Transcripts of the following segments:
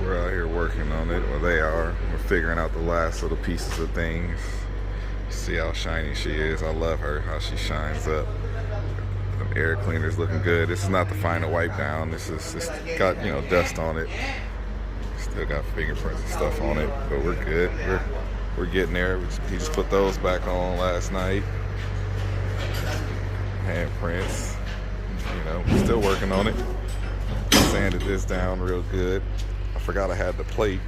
We're out here working on it, or they are. We're figuring out the last little pieces of things. See how shiny she is. I love her, how she shines up. The air cleaner's looking good. This is not the final wipe down. This got, you know, dust on it. Still got fingerprints and stuff on it, but we're good. We're getting there. He just put those back on last night. Handprints. You know, still working on it. Sanded this down real good. I forgot I had the plate.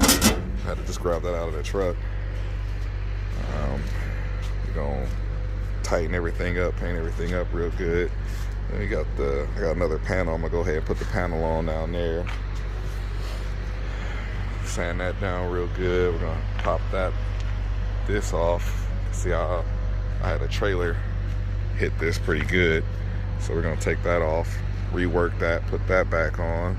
I had to just grab that out of the truck. We're gonna tighten everything up, paint everything up real good. Then we got I got another panel. I'm gonna go ahead and put the panel on down there. Sand that down real good. We're gonna pop this off. See how I had a trailer hit this pretty good. So we're gonna take that off, rework that, put that back on,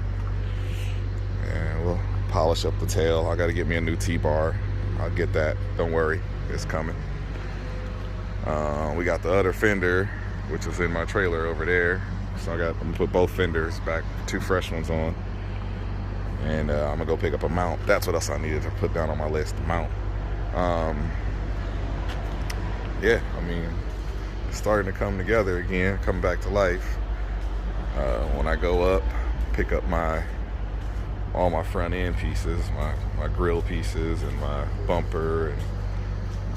and we'll polish up the tail. I gotta get me a new T-bar. I'll get that, don't worry, it's coming. We got the other fender, which is in my trailer over there. So I'm gonna put both fenders back, 2 fresh ones on. And I'm gonna go pick up a mount. That's what else I needed to put down on my list, the mount. Yeah, I mean, it's starting to come together again, coming back to life. When I go up, pick up all my front end pieces, my grill pieces and my bumper,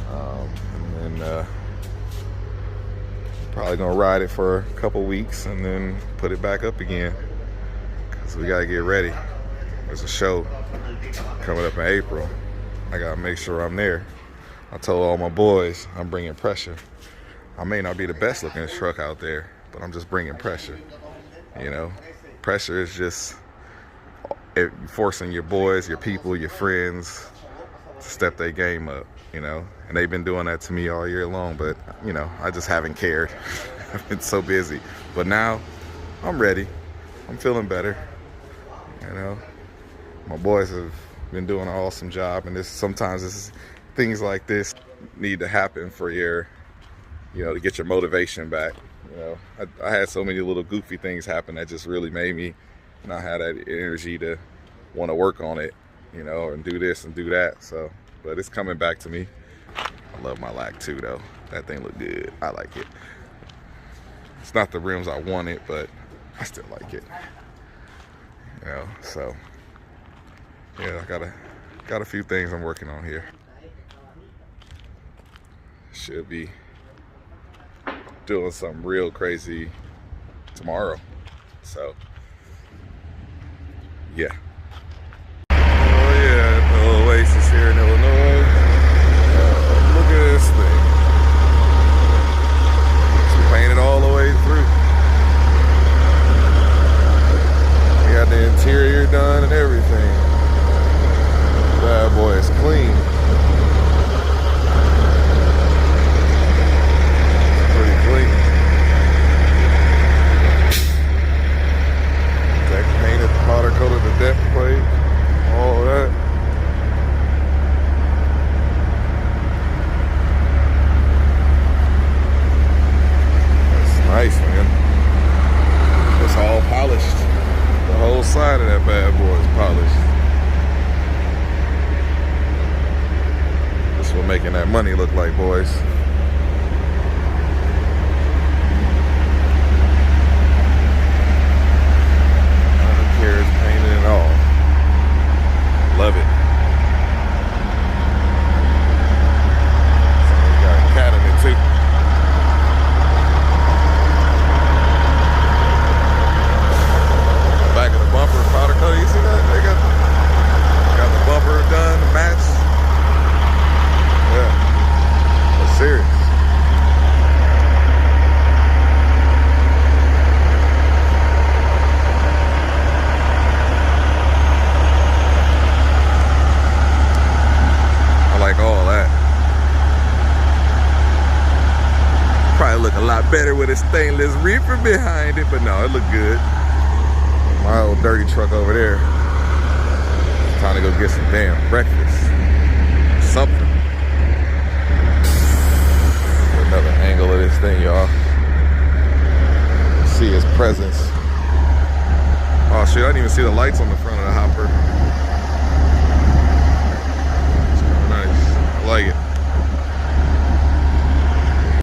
and then probably gonna ride it for a couple weeks and then put it back up again, because we gotta get ready. There's a show coming up in April. I gotta make sure I'm there. I told all my boys I'm bringing pressure. I may not be the best looking truck out there, but I'm just bringing pressure. You know, pressure is just forcing your boys, your people, your friends to step their game up, you know. And they've been doing that to me all year long, but, you know, I just haven't cared. I've been so busy. But now, I'm ready. I'm feeling better, you know. My boys have been doing an awesome job, and sometimes things like this need to happen for to get your motivation back. You know, I had so many little goofy things happen that just really made me not have that energy to want to work on it, you know, and do this and do that. So, but it's coming back to me. I love my Lac 2 though. That thing look good. I like it. It's not the rims I wanted, but I still like it. You know, so yeah, I got a few things I'm working on here. Should be doing something real crazy tomorrow. So yeah. Oh yeah, the Oasis here in Illinois. Look at this thing. It's painted all the way through. We got the interior done and everything. Bad boy is clean. Pretty clean. Deck painted, powder coated the deck plate, all that. That's nice, man. It's all polished. The whole side of that bad boy is polished. That's what making that money look like, boys. Carrots painted and all. Love it. So we got a cat in it too. Back of the bumper powder coat, you see that? They got the bumper done, the match. Yeah. That's serious. Like all that. Probably look a lot better with a stainless reefer behind it, but no, it looked good. My old dirty truck over there. Time to go get some damn breakfast. Something. Another angle of this thing, y'all. presence. Oh shit, I didn't even see the lights on the front of the hopper.